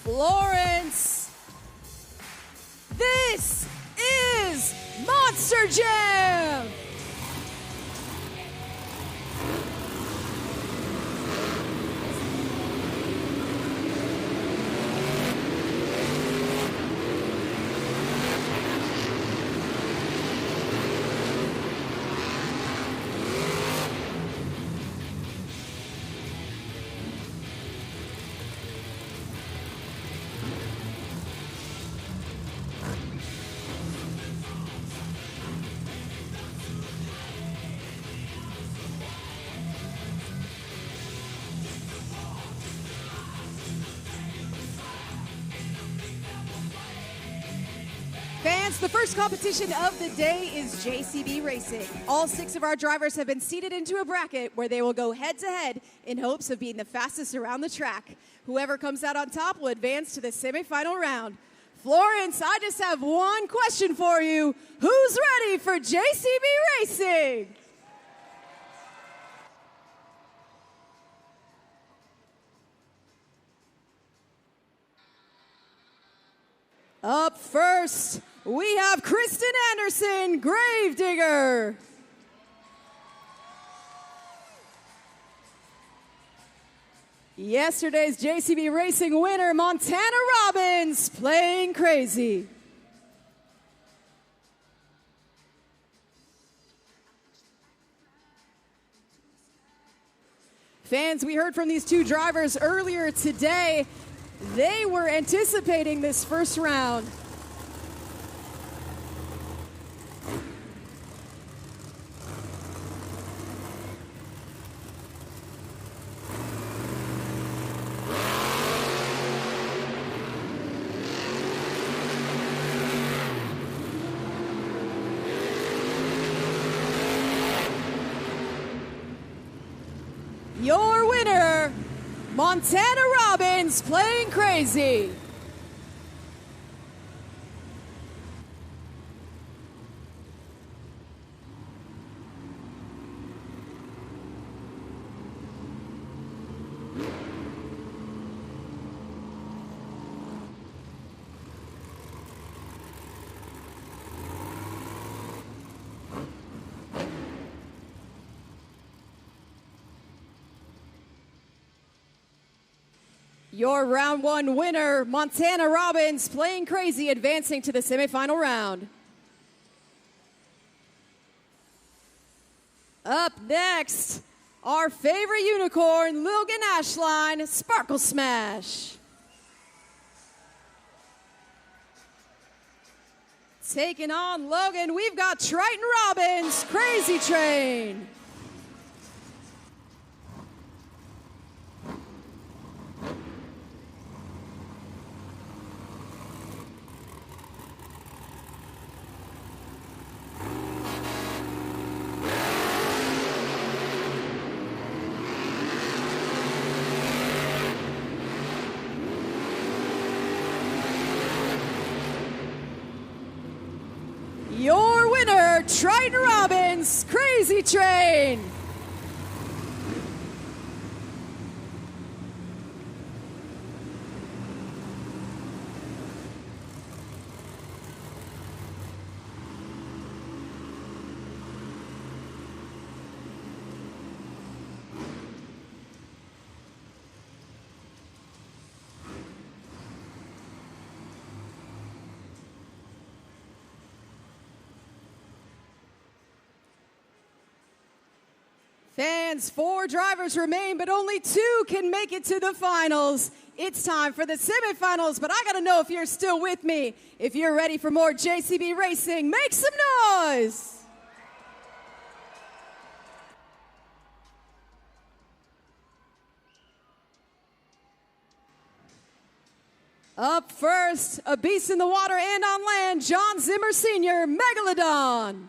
Florence. This is Monster Jam! Fans, the first competition of the day is JCB Racing. All 6 of our drivers have been seated into a bracket where they will go head-to-head in hopes of being the fastest around the track. Whoever comes out on top will advance to the semifinal round. Florence, I just have one question for you. Who's ready for JCB Racing? Up first, we have Kristen Anderson, Gravedigger. Yesterday's JCB Racing winner, Montana Robbins, playing crazy. Fans, we heard from these 2 drivers earlier today. They were anticipating this first round. Your winner, Montana Robbins, playing crazy. Your round 1 winner, Montana Robbins, playing crazy, advancing to the semifinal round. Up next, our favorite unicorn, Logan Ashline, Sparkle Smash. Taking on Logan, we've got Triton Robbins, Crazy Train. Your winner, Triton Robbins, Crazy Train. Fans, 4 drivers remain, but only 2 can make it to the finals. It's time for the semifinals, but I gotta know if you're still with me. If you're ready for more JCB Racing, make some noise! Up first, a beast in the water and on land, John Zimmer Sr., Megalodon.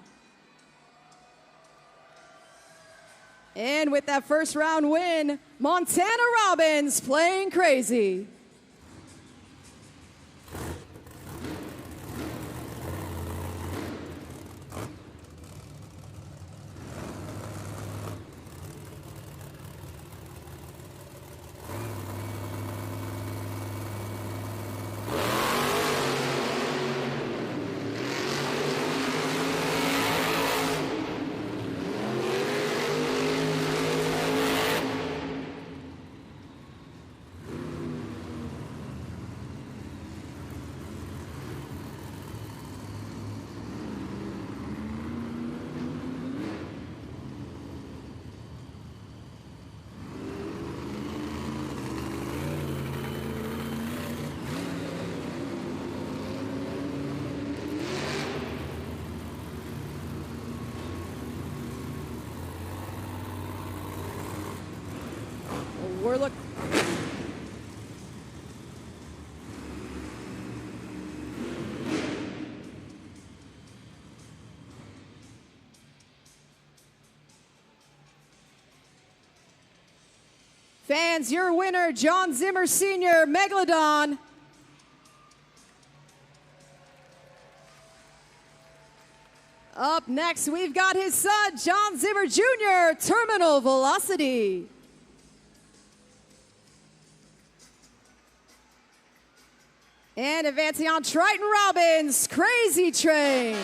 And with that first round win, Montana Robbins, playing crazy. We're looking. Fans, your winner, John Zimmer Sr., Megalodon. Up next, we've got his son, John Zimmer Jr., Terminal Velocity. And advancing on Triton Robbins, Crazy Train.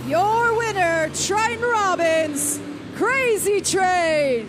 Your winner, Triton Robbins, Crazy Train.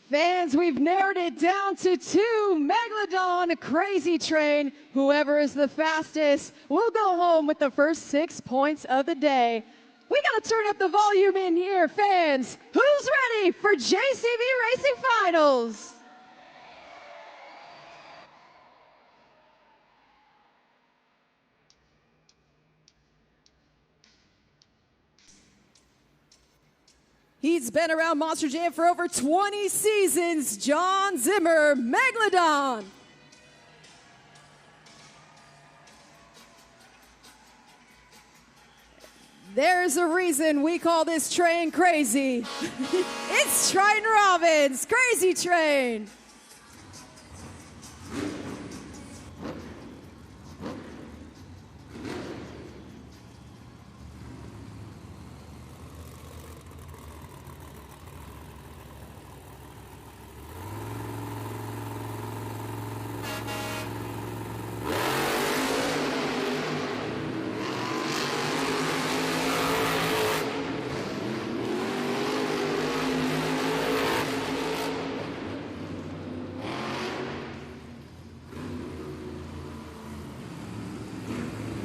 Fans, we've narrowed it down to 2, Megalodon, Crazy Train. Whoever is the fastest will go home with the first 6 points of the day. We gotta turn up the volume in here, fans. Who's ready for JCB Racing Finals? He's been around Monster Jam for over 20 seasons, John Zimmer, Megalodon. There's a reason we call this train crazy. It's Triton Robbins, Crazy Train.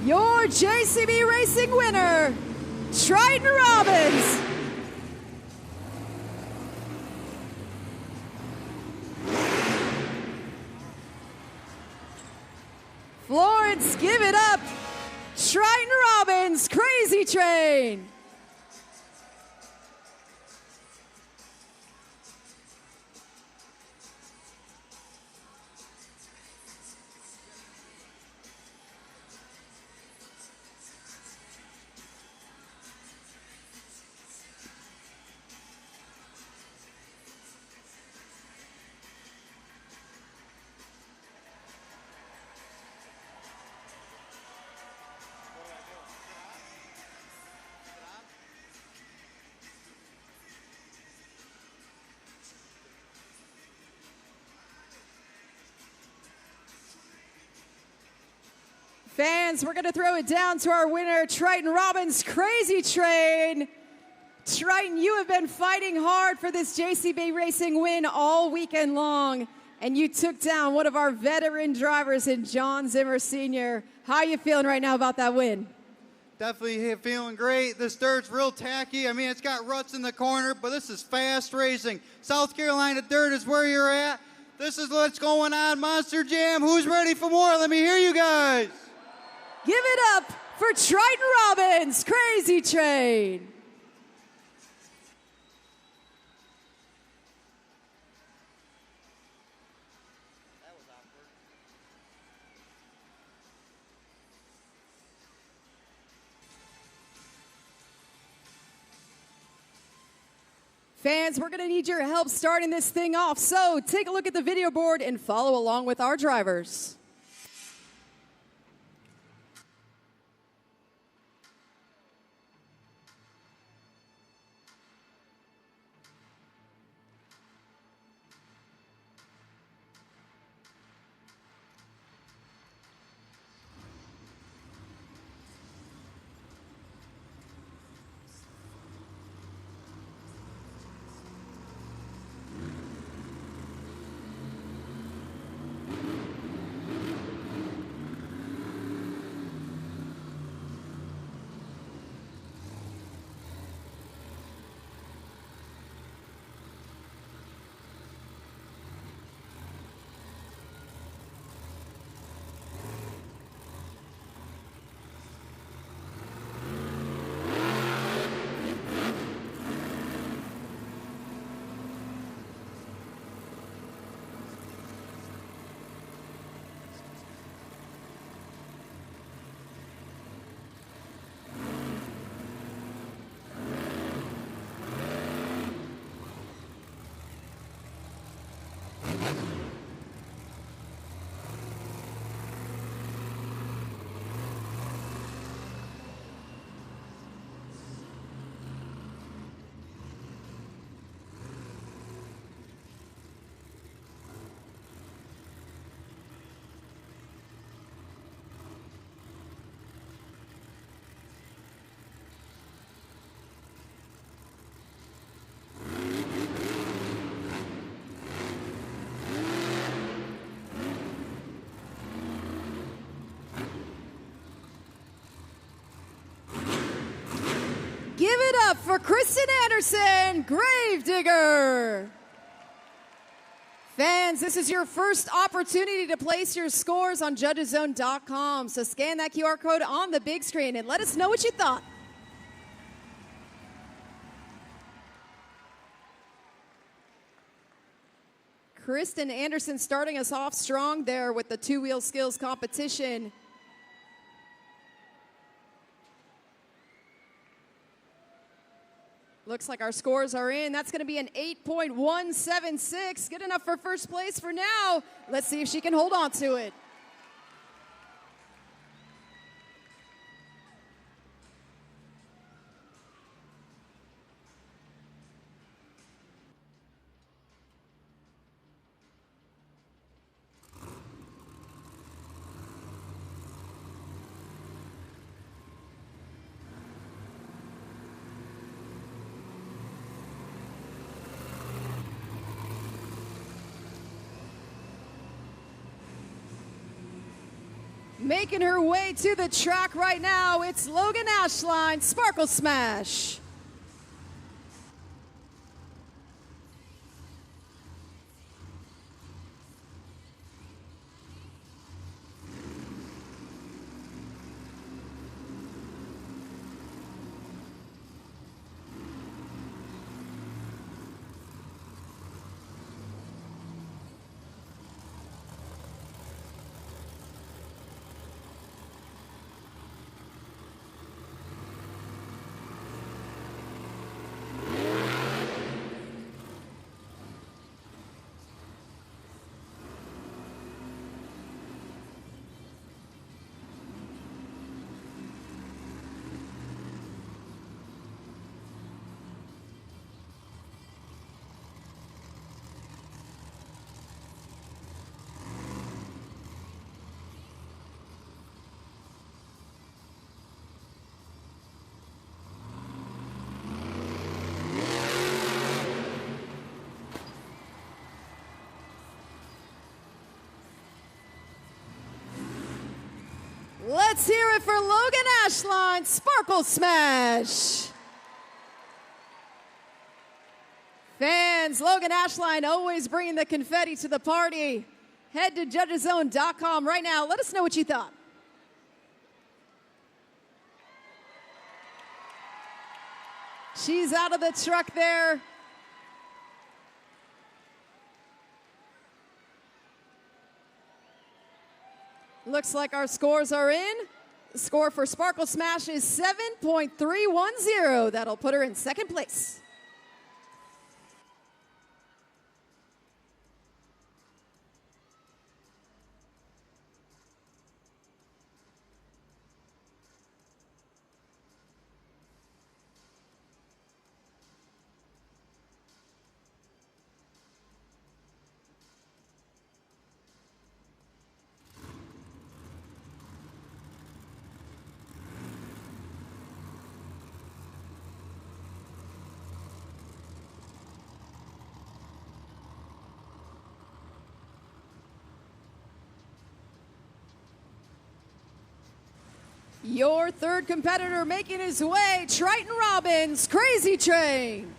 Your JCB Racing winner, Triton Robbins. Florence, give it up. Triton Robbins, Crazy Train. Fans, we're going to throw it down to our winner, Triton Robbins Crazy Train. Triton, you have been fighting hard for this JCB Racing win all weekend long, and you took down one of our veteran drivers in John Zimmer Sr. How are you feeling right now about that win? Definitely feeling great. This dirt's real tacky. I mean, it's got ruts in the corner, but this is fast racing. South Carolina dirt is where you're at. This is what's going on. Monster Jam, who's ready for more? Let me hear you guys. Give it up for Triton Robbins, Crazy Train. Fans, we're going to need your help starting this thing off, so take a look at the video board and follow along with our drivers. Give it up for Kristen Anderson, Gravedigger. Fans, this is your first opportunity to place your scores on judgeszone.com. So scan that QR code on the big screen and let us know what you thought. Kristen Anderson starting us off strong there with the two-wheel skills competition. Looks like our scores are in. That's going to be an 8.176. Good enough for first place for now. Let's see if she can hold on to it. Making her way to the track right now, it's Logan Ashline, Sparkle Smash. Let's hear it for Logan Ashline, Sparkle Smash. Fans, Logan Ashline always bringing the confetti to the party. Head to judgeszone.com right now. Let us know what you thought. She's out of the truck there. Looks like our scores are in. The score for Sparkle Smash is 7.310. That'll put her in second place. Your third competitor making his way, Triton Robbins, Crazy Train.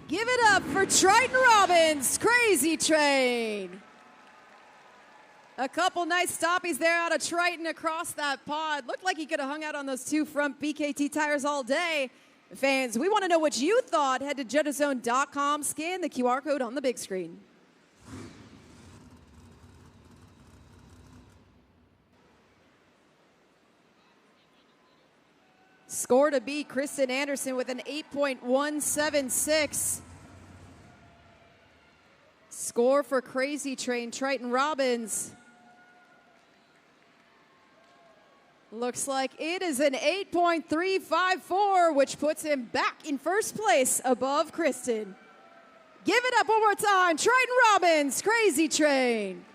Give it up for Triton Robbins, Crazy Train. A couple nice stoppies there out of Triton across that pod. Looked like he could have hung out on those two front BKT tires all day. Fans, we want to know what you thought. Head to judgeszone.com, scan the QR code on the big screen. Score to beat Kristen Anderson with an 8.176. Score for Crazy Train, Triton Robbins. Looks like it is an 8.354, which puts him back in first place above Kristen. Give it up one more time, Triton Robbins, Crazy Train.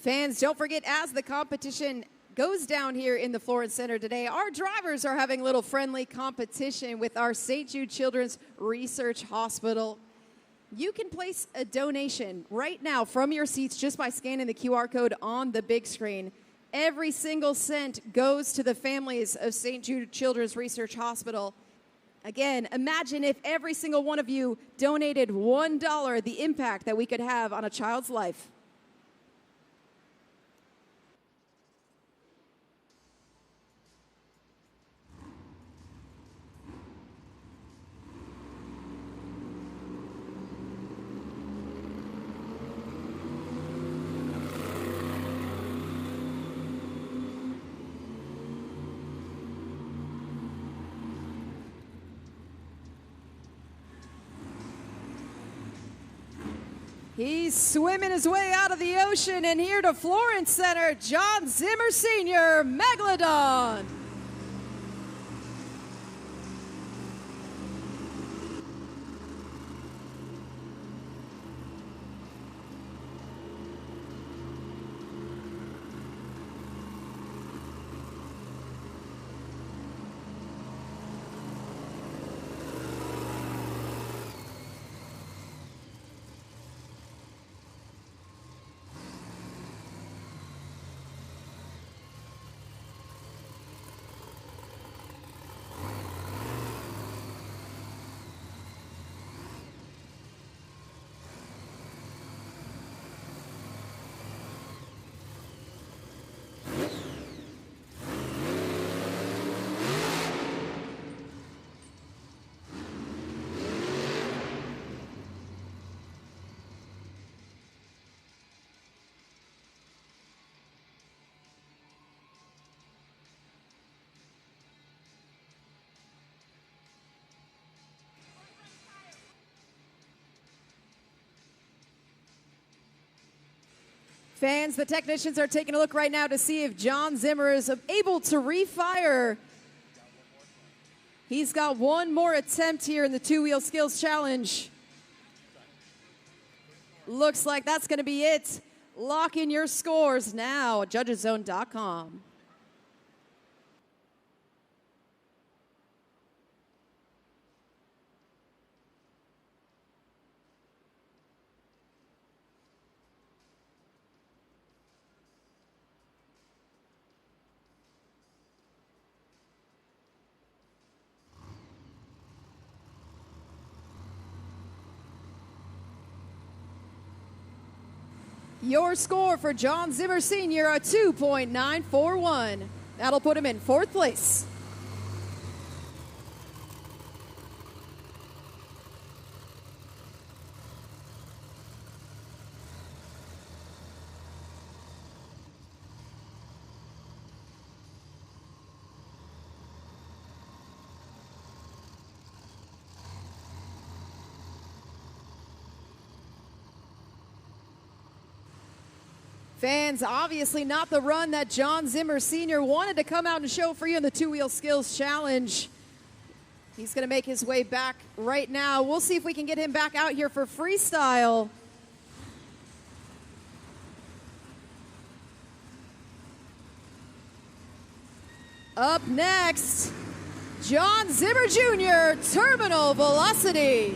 Fans, don't forget, as the competition goes down here in the Florence Center today, our drivers are having a little friendly competition with our St. Jude Children's Research Hospital. You can place a donation right now from your seats just by scanning the QR code on the big screen. Every single cent goes to the families of St. Jude Children's Research Hospital. Again, imagine if every single one of you donated $1, the impact that we could have on a child's life. He's swimming his way out of the ocean, and here to Florence Center, John Zimmer Sr., Megalodon. Fans, the technicians are taking a look right now to see if John Zimmer is able to refire. He's got one more attempt here in the two-wheel skills challenge. Looks like that's going to be it. Lock in your scores now at judgeszone.com. Your score for John Zimmer Sr., a 2.941. That'll put him in fourth place. Fans, obviously not the run that John Zimmer Sr. wanted to come out and show for you in the two-wheel skills challenge. He's going to make his way back right now. We'll see if we can get him back out here for freestyle. Up next, John Zimmer Jr., Terminal Velocity.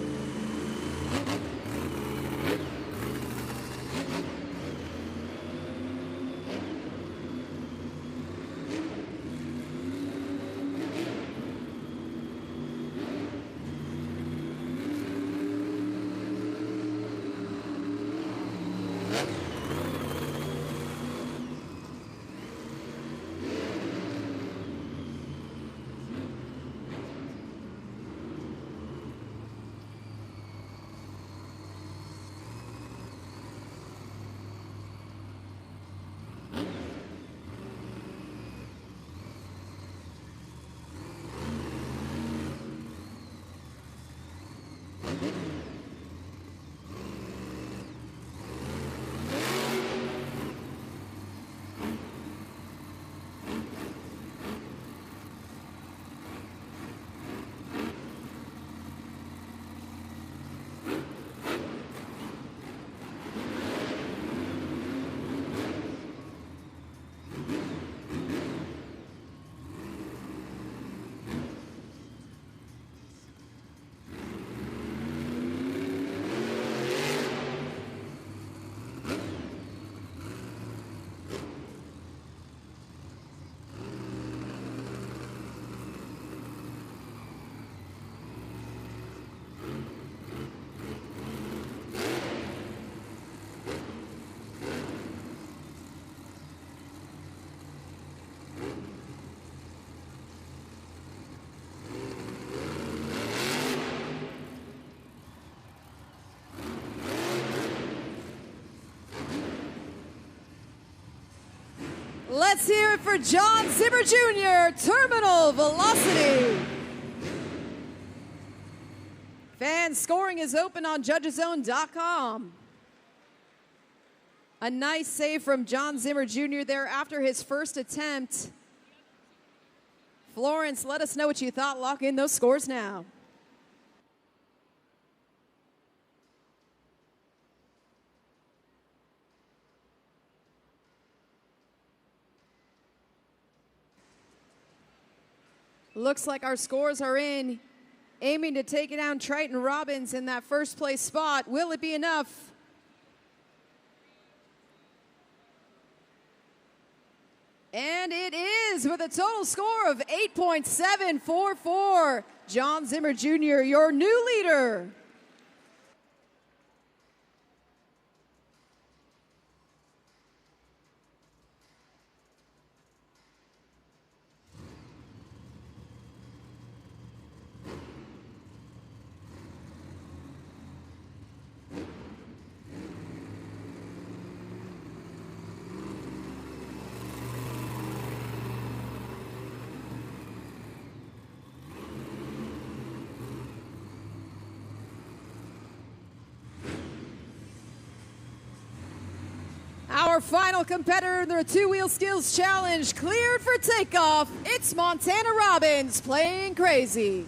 Let's hear it for John Zimmer Jr., Terminal Velocity. Fan scoring is open on judgeszone.com. A nice save from John Zimmer Jr. there after his first attempt. Florence, let us know what you thought. Lock in those scores now. Looks like our scores are in. Aiming to take it down Triton Robbins in that first place spot. Will it be enough? And it is with a total score of 8.744. John Zimmer Jr., your new leader. Our final competitor in the two-wheel skills challenge cleared for takeoff. It's Montana Robbins playing crazy.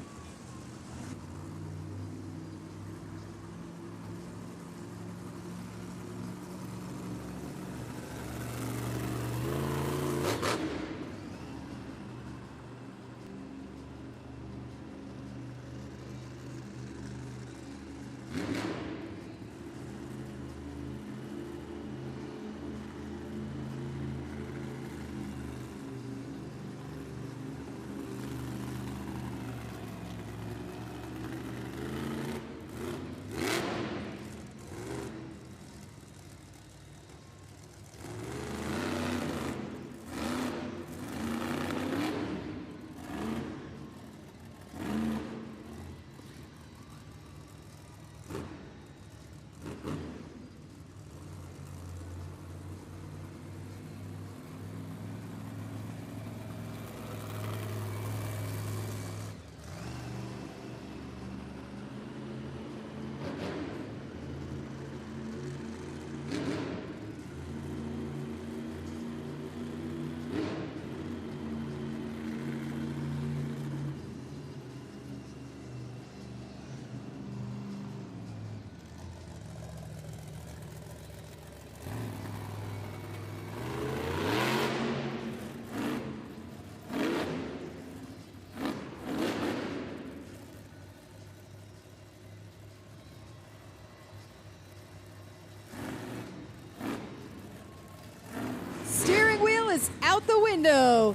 Is out the window.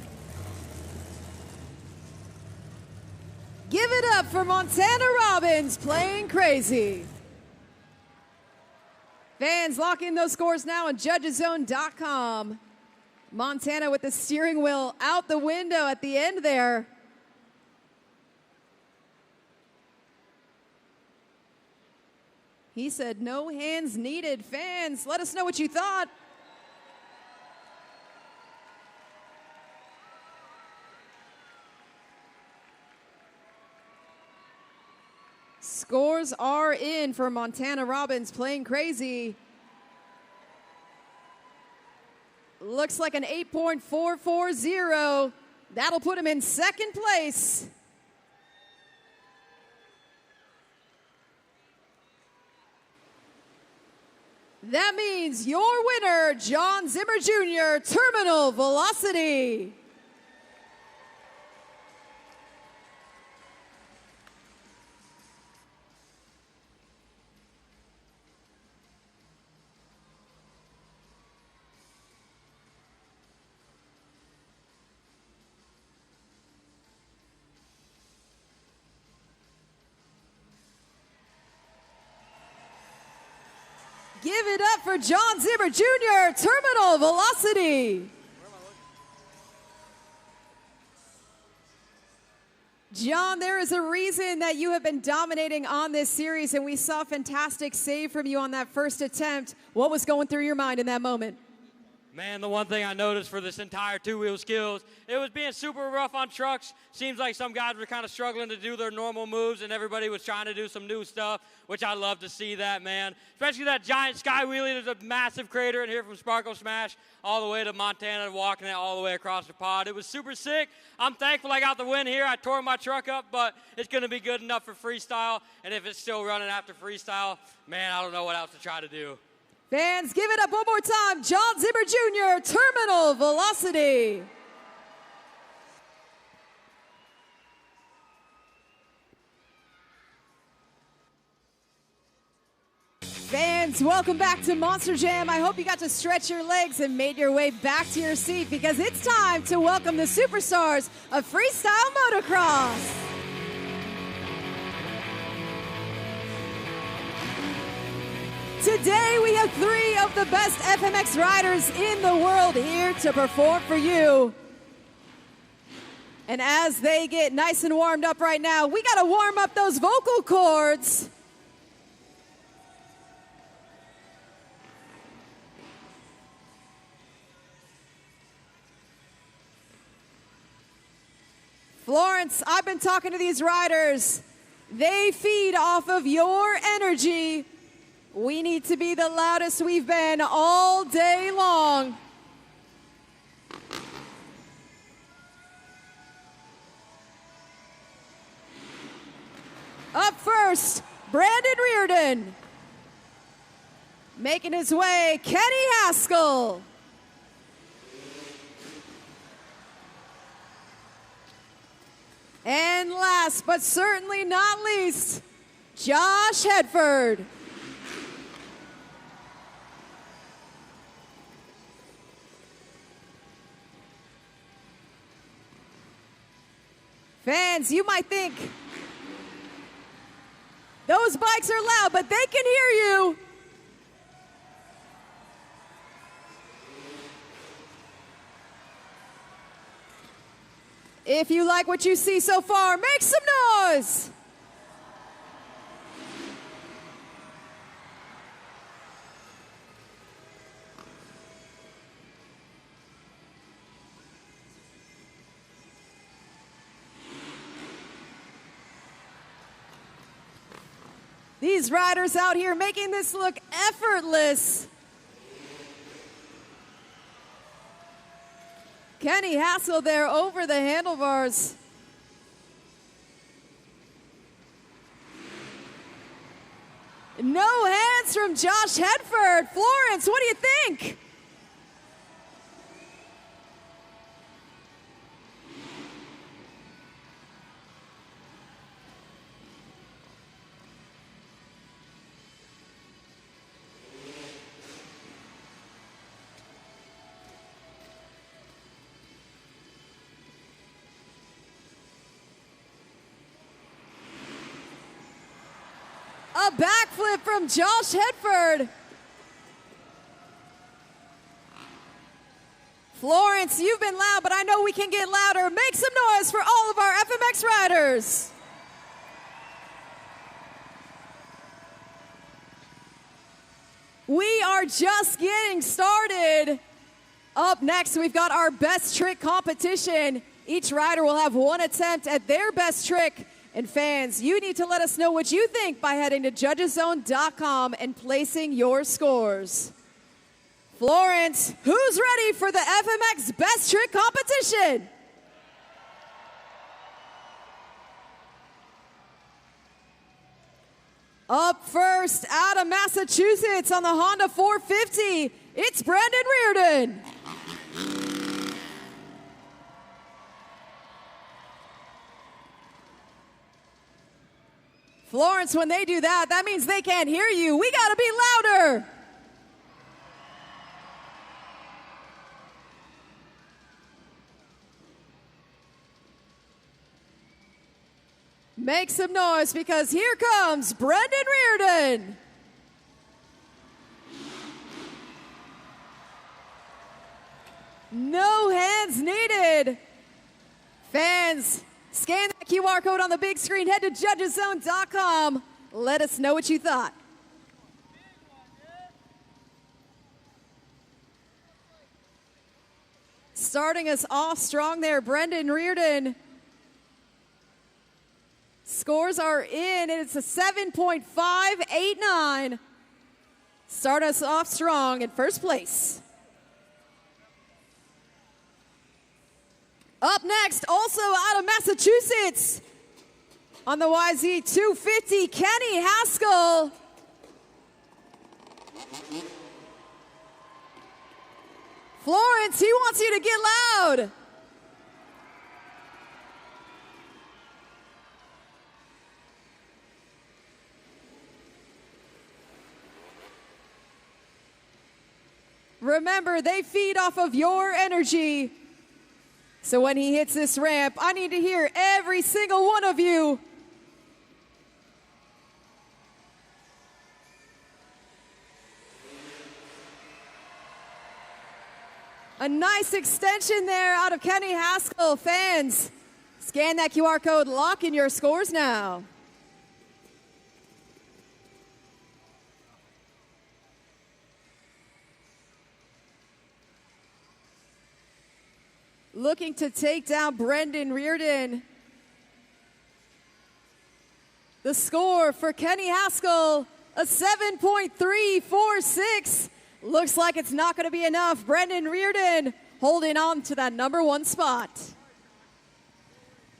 Give it up for Montana Robbins playing crazy. Fans, lock in those scores now on judgeszone.com. Montana with the steering wheel out the window at the end there. He said no hands needed. Fans, let us know what you thought. Scores are in for Montana Robbins playing crazy. Looks like an 8.440. That'll put him in second place. That means your winner, John Zimmer Jr., Terminal Velocity. Give it up for John Zimmer Jr., Terminal Velocity. John, there is a reason that you have been dominating on this series, and we saw a fantastic save from you on that first attempt. What was going through your mind in that moment? Man, the one thing I noticed for this entire two-wheel skills, it was being super rough on trucks. Seems like some guys were kind of struggling to do their normal moves, and everybody was trying to do some new stuff, which I love to see that, man. Especially that giant sky wheelie. There's a massive crater in here from Sparkle Smash all the way to Montana, walking it all the way across the pod. It was super sick. I'm thankful I got the win here. I tore my truck up, but it's going to be good enough for freestyle, and if it's still running after freestyle, man, I don't know what else to try to do. Fans, give it up one more time. John Zimmer Jr., Terminal Velocity. Fans, welcome back to Monster Jam. I hope you got to stretch your legs and made your way back to your seat because it's time to welcome the superstars of freestyle motocross. Today we have 3 of the best FMX riders in the world here to perform for you. And as they get nice and warmed up right now, we got to warm up those vocal cords. Florence, I've been talking to these riders. They feed off of your energy. We need to be the loudest we've been all day long. Up first, Brandon Reardon. Making his way, Kenny Haskell. And last but certainly not least, Josh Hedford. Fans, you might think those bikes are loud, but they can hear you. If you like what you see so far, make some noise. These riders out here making this look effortless. Kenny Hassel there over the handlebars. No hands from Josh Hedford. Florence, what do you think? A backflip from Josh Hedford. Florence, you've been loud, but I know we can get louder. Make some noise for all of our FMX riders. We are just getting started. Up next, we've got our best trick competition. Each rider will have one attempt at their best trick. And fans, you need to let us know what you think by heading to judgeszone.com and placing your scores. Florence, who's ready for the FMX Best Trick Competition? Up first, out of Massachusetts on the Honda 450, it's Brandon Reardon. Florence, when they do that, that means they can't hear you. We gotta be louder. Make some noise because here comes Brandon Reardon. No hands needed. Fans, scan that QR code on the big screen. Head to judgeszone.com. Let us know what you thought. Starting us off strong there, Brendan Reardon. Scores are in, and it's a 7.589. Start us off strong in first place. Up next, also out of Massachusetts, on the YZ 250, Kenny Haskell. Florence, he wants you to get loud. Remember, they feed off of your energy. So when he hits this ramp, I need to hear every single one of you. A nice extension there out of Kenny Haskell. Fans, scan that QR code, lock in your scores now. Looking to take down Brendan Reardon. The score for Kenny Haskell, a 7.346. Looks like it's not going to be enough. Brendan Reardon holding on to that #1 spot.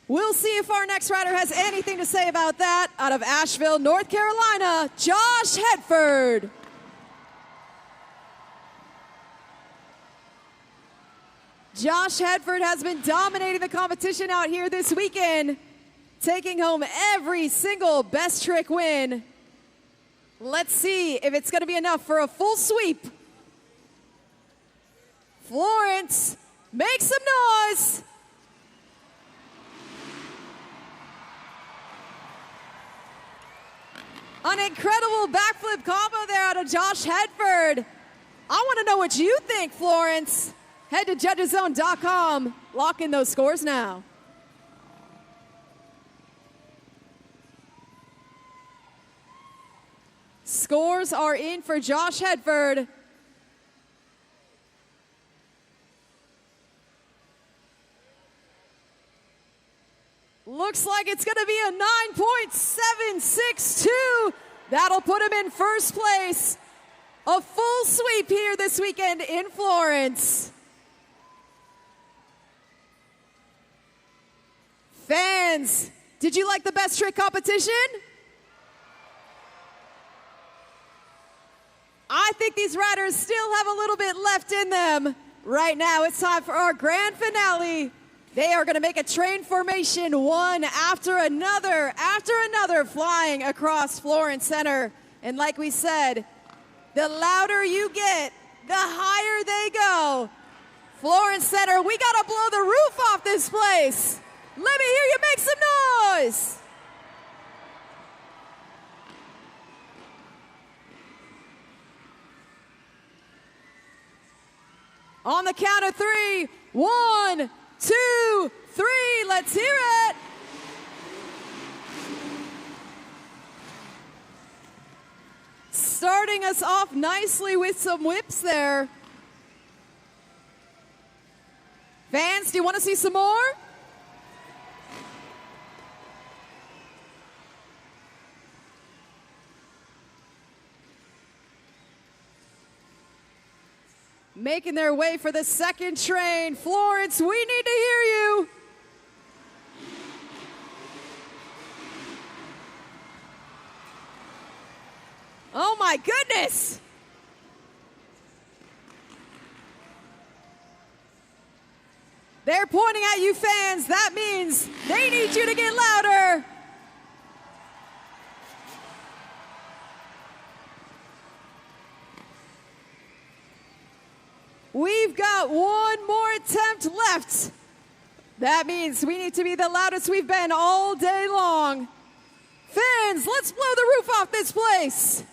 We'll see if our next rider has anything to say about that. Out of Asheville, North Carolina, Josh Hedford. Josh Hedford has been dominating the competition out here this weekend, taking home every single best trick win. Let's see if it's going to be enough for a full sweep. Florence, make some noise. An incredible backflip combo there out of Josh Hedford. I want to know what you think, Florence. Head to judgeszone.com. Lock in those scores now. Scores are in for Josh Hedford. Looks like it's going to be a 9.762. That'll put him in first place. A full sweep here this weekend in Florence. Fans, did you like the best trick competition? I think these riders still have a little bit left in them. Right now, it's time for our grand finale. They are going to make a train formation one after another, flying across Florence Center. And like we said, the louder you get, the higher they go. Florence Center, we got to blow the roof off this place. Let me hear you make some noise. On the count of 3, 1, 2, 3, let's hear it. Starting us off nicely with some whips there. Fans, do you want to see some more? Making their way for the second train. Florence, we need to hear you. Oh my goodness. They're pointing at you, fans. That means they need you to get louder. We've got one more attempt left. That means we need to be the loudest we've been all day long. Fans, let's blow the roof off this place.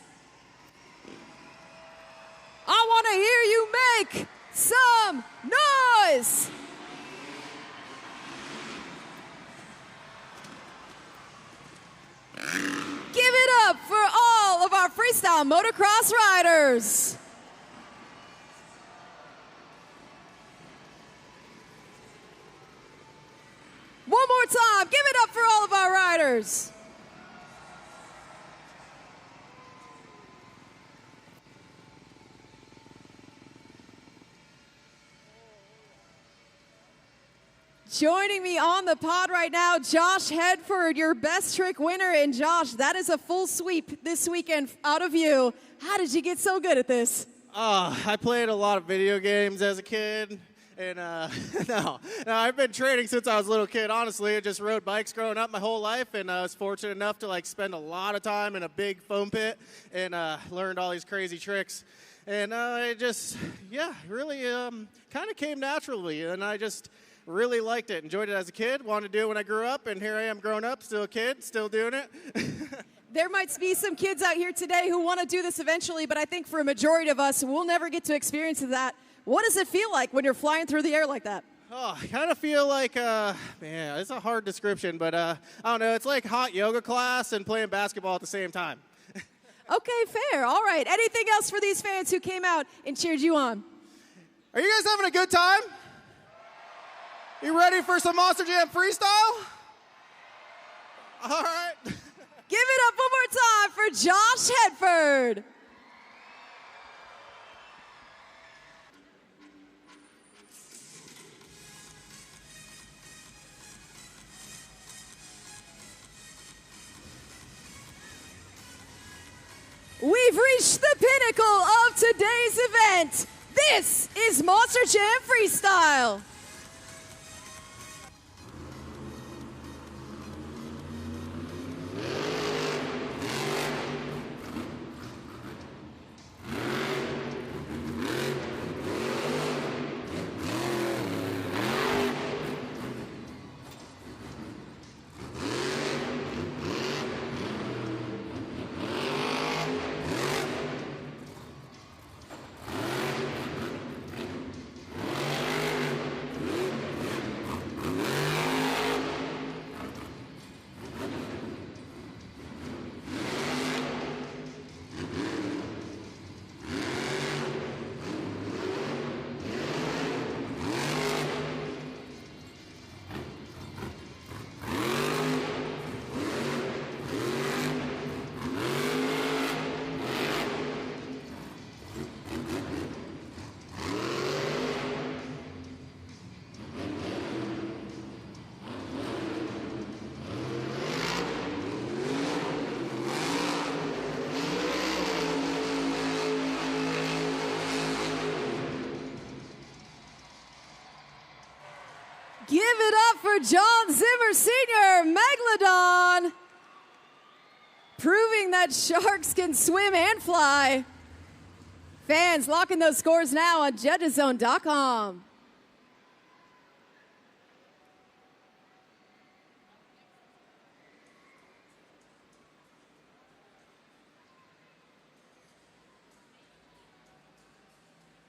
I want to hear you make some noise. Give it up for all of our freestyle motocross riders. drivers. Joining me on the pod right now, Josh Hedford, your best trick winner. And Josh, that is a full sweep this weekend out of you. How did you get so good at this? I played a lot of video games as a kid. And no, I've been training since I was a little kid, honestly. I just rode bikes growing up my whole life, and I was fortunate enough to like spend a lot of time in a big foam pit and learned all these crazy tricks. And it just, really kind of came naturally, and I just really liked it, enjoyed it as a kid, wanted to do it when I grew up, and here I am grown up, still a kid, still doing it. There might be some kids out here today who want to do this eventually, but I think for a majority of us, we'll never get to experience that. What does it feel like when you're flying through the air like that? Oh, I kind of feel like, man, it's a hard description, but I don't know, it's like hot yoga class and playing basketball at the same time. Okay, fair. All right. Anything else for these fans who came out and cheered you on? Are you guys having a good time? You ready for some Monster Jam freestyle? All right. Give it up one more time for Josh Hedford. We've reached the pinnacle of today's event. This is Monster Jam Freestyle. Give it up for John Zimmer Sr., Megalodon, proving that sharks can swim and fly. Fans locking those scores now on judgeszone.com.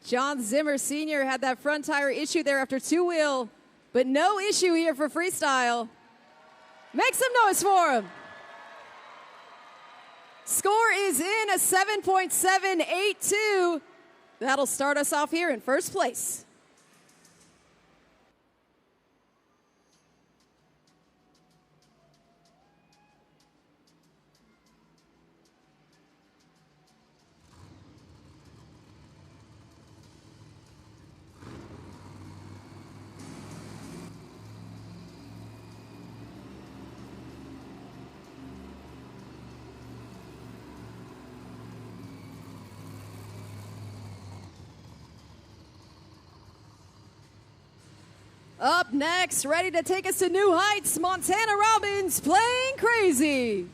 John Zimmer Sr. had that front tire issue there after two-wheel, but no issue here for freestyle. Make some noise for him. Score is in a 7.782. That'll start us off here in first place. Up next, ready to take us to new heights, Montana Robbins, Playing Crazy.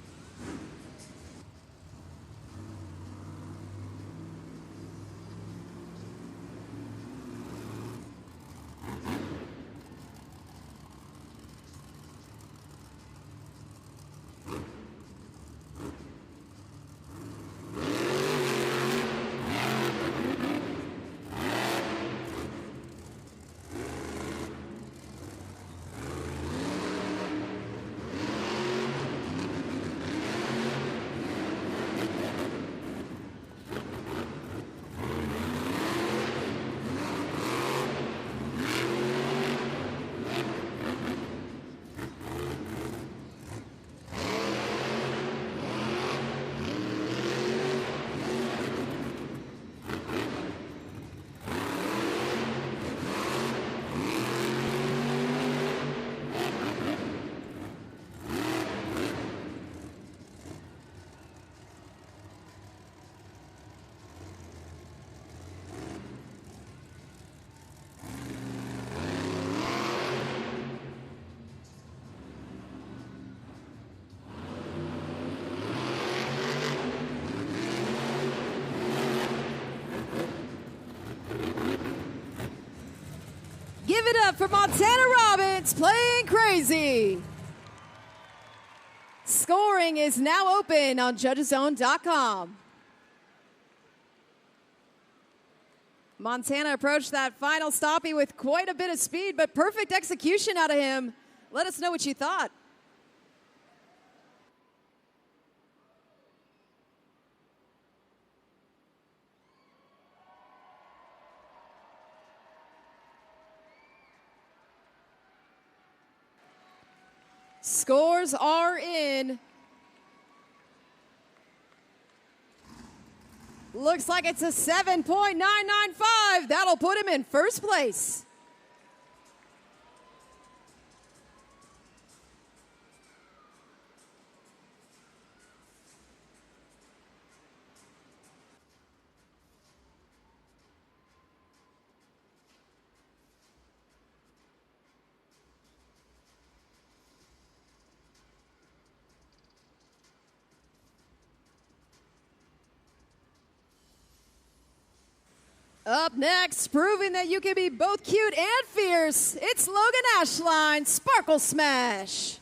Give it up for Montana Robbins playing crazy. Scoring is now open on judgeszone.com. Montana approached that final stoppie with quite a bit of speed, but perfect execution out of him. Let us know what you thought. Scores are in. Looks like it's a 7.995. That'll put him in first place. Up next, proving that you can be both cute and fierce, it's Logan Ashline, Sparkle Smash.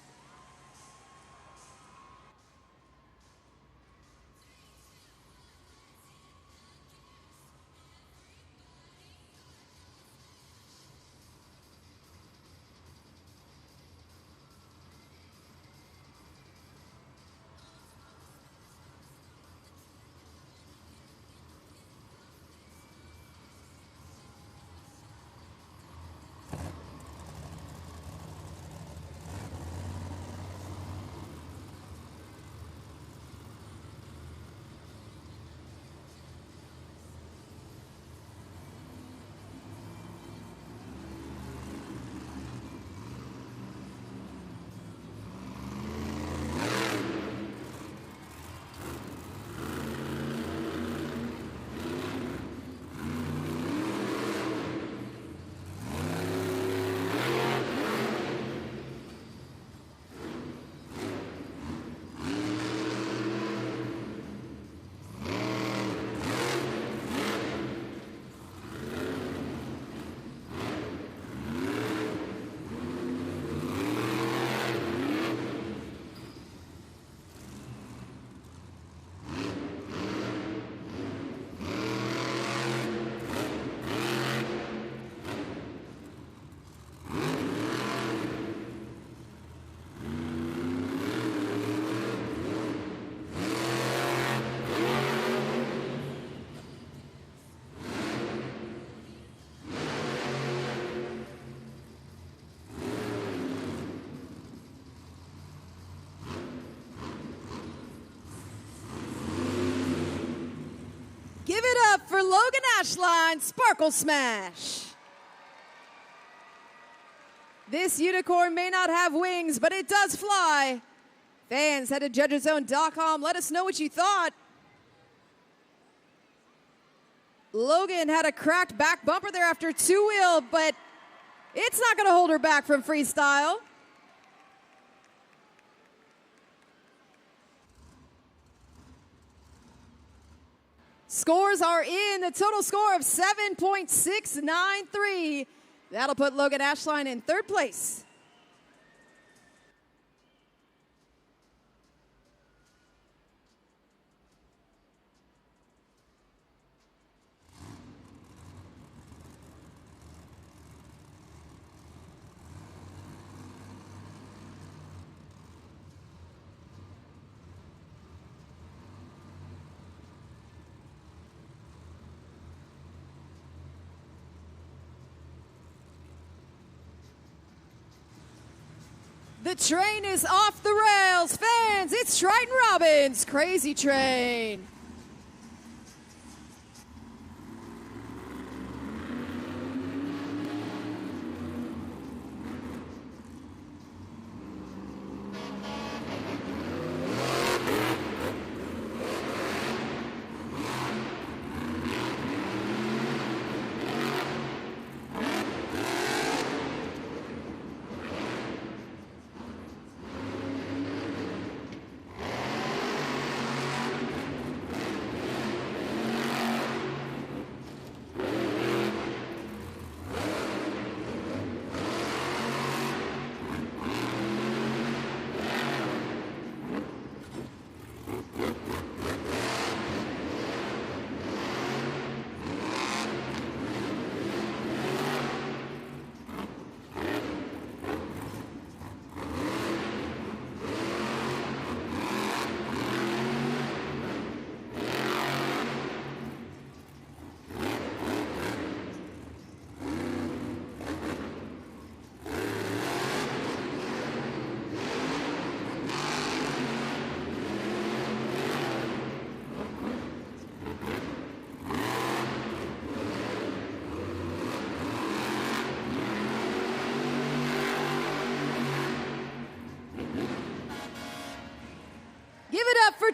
Give it up for Logan Ashline, Sparkle Smash. This unicorn may not have wings, but it does fly. Fans, head to judgeszone.com. Let us know what you thought. Logan had a cracked back bumper there after two-wheel, but it's not going to hold her back from freestyle. Scores are in. The total score of 7.693. That'll put Logan Ashline in third place. The train is off the rails. Fans, it's Triton Robbins, Crazy Train.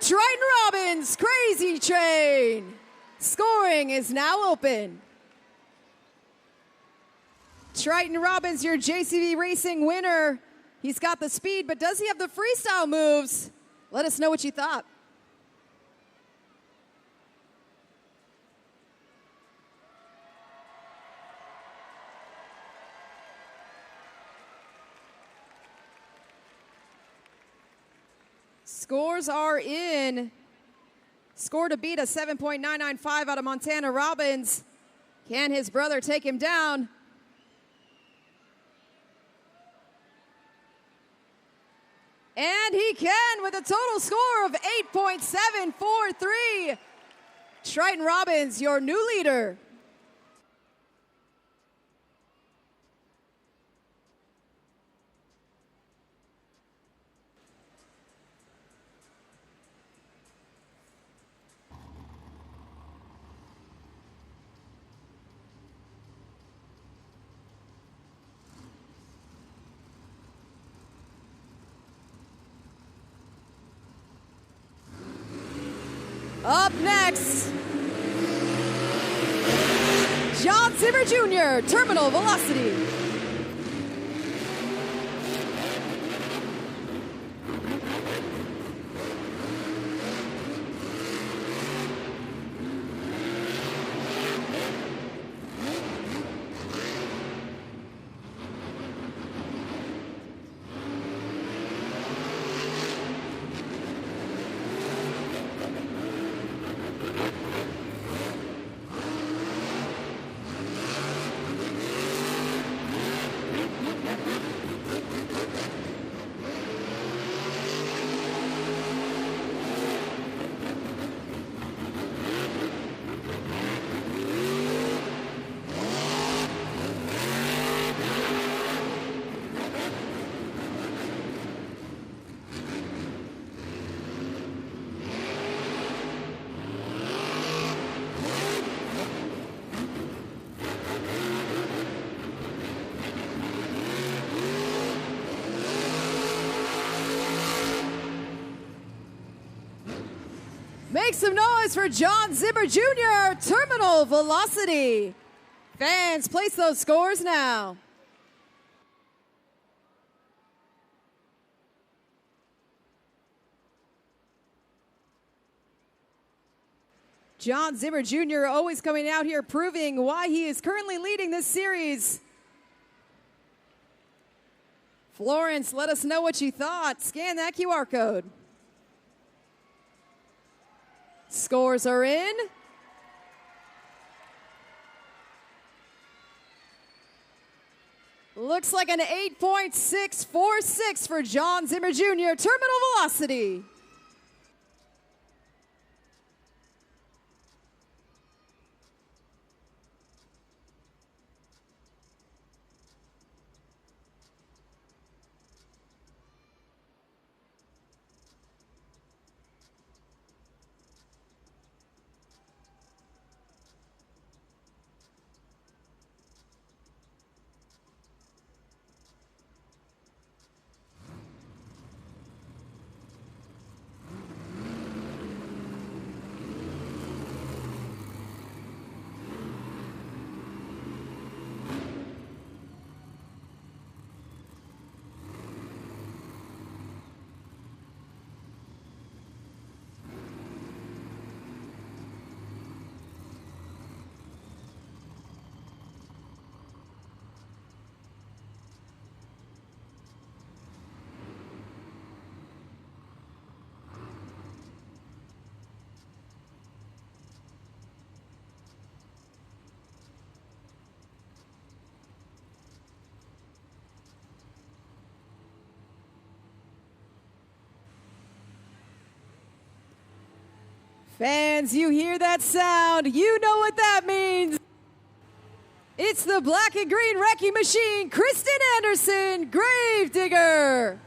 Triton Robbins, Crazy Train. Scoring is now open. Triton Robbins, your JCB Racing winner. He's got the speed, but does he have the freestyle moves? Let us know what you thought. Scores are in. Score to beat a 7.995 out of Montana Robbins. Can his brother take him down? And he can with a total score of 8.743. Triton Robbins, your new leader. Up next, John Zimmer Jr., Terminal Velocity. Make some noise for John Zimmer Jr., Terminal Velocity. Fans, place those scores now. John Zimmer Jr. always coming out here proving why he is currently leading this series. Florence, let us know what you thought. Scan that QR code. Scores are in. Looks like an 8.646 for John Zimmer Jr., Terminal Velocity. Fans, you hear that sound. You know what that means. It's the black and green wrecking machine, Kristen Anderson, Gravedigger.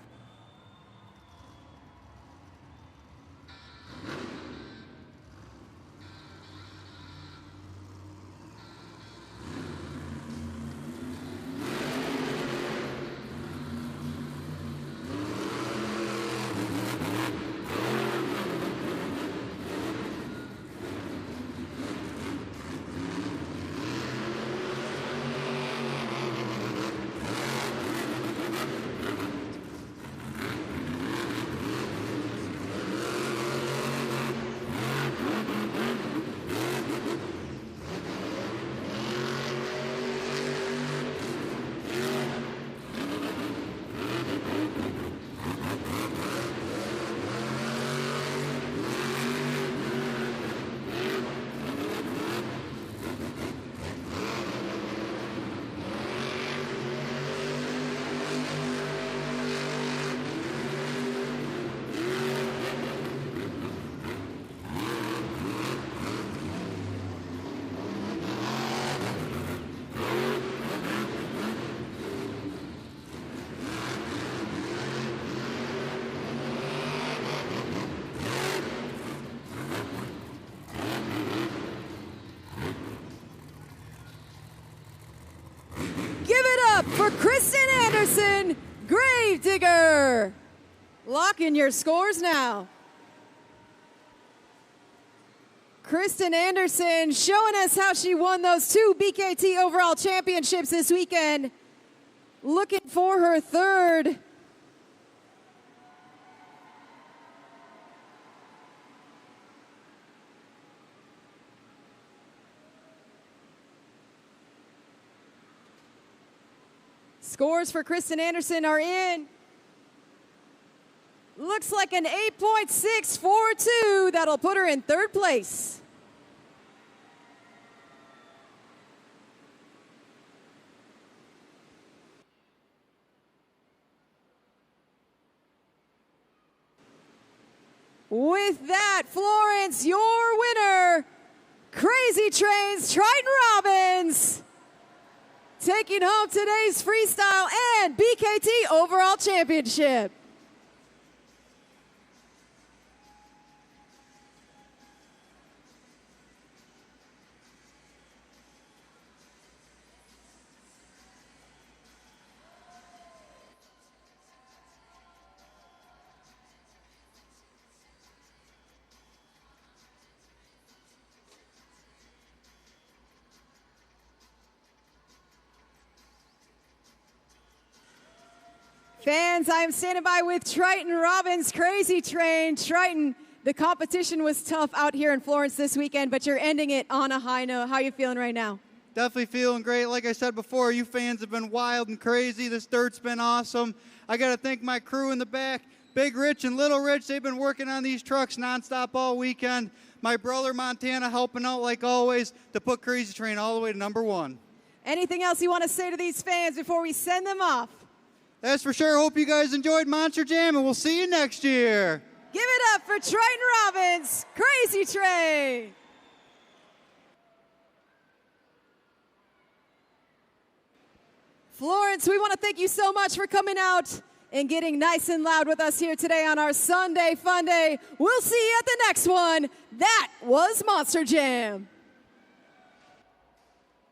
for Kristen Anderson, Gravedigger. Lock in your scores now. Kristen Anderson showing us how she won those 2 BKT overall championships this weekend. Looking for her third. Scores for Kristen Anderson are in. Looks like an 8.642. That'll put her in third place. With that, Florence, your winner, Crazy Train's Triton Robbins, taking home today's freestyle and BKT overall championship. Fans, I am standing by with Triton Robbins, Crazy Train. Triton, the competition was tough out here in Florence this weekend, but you're ending it on a high note. How are you feeling right now? Definitely feeling great. Like I said before, you fans have been wild and crazy. This dirt's been awesome. I got to thank my crew in the back, Big Rich and Little Rich. They've been working on these trucks nonstop all weekend. My brother Montana helping out like always to put Crazy Train all the way to #1. Anything else you want to say to these fans before we send them off? That's for sure. Hope you guys enjoyed Monster Jam, and we'll see you next year. Give it up for Triton Robbins, Crazy Train. Florence, we want to thank you so much for coming out and getting nice and loud with us here today on our Sunday Fun Day. We'll see you at the next one. That was Monster Jam.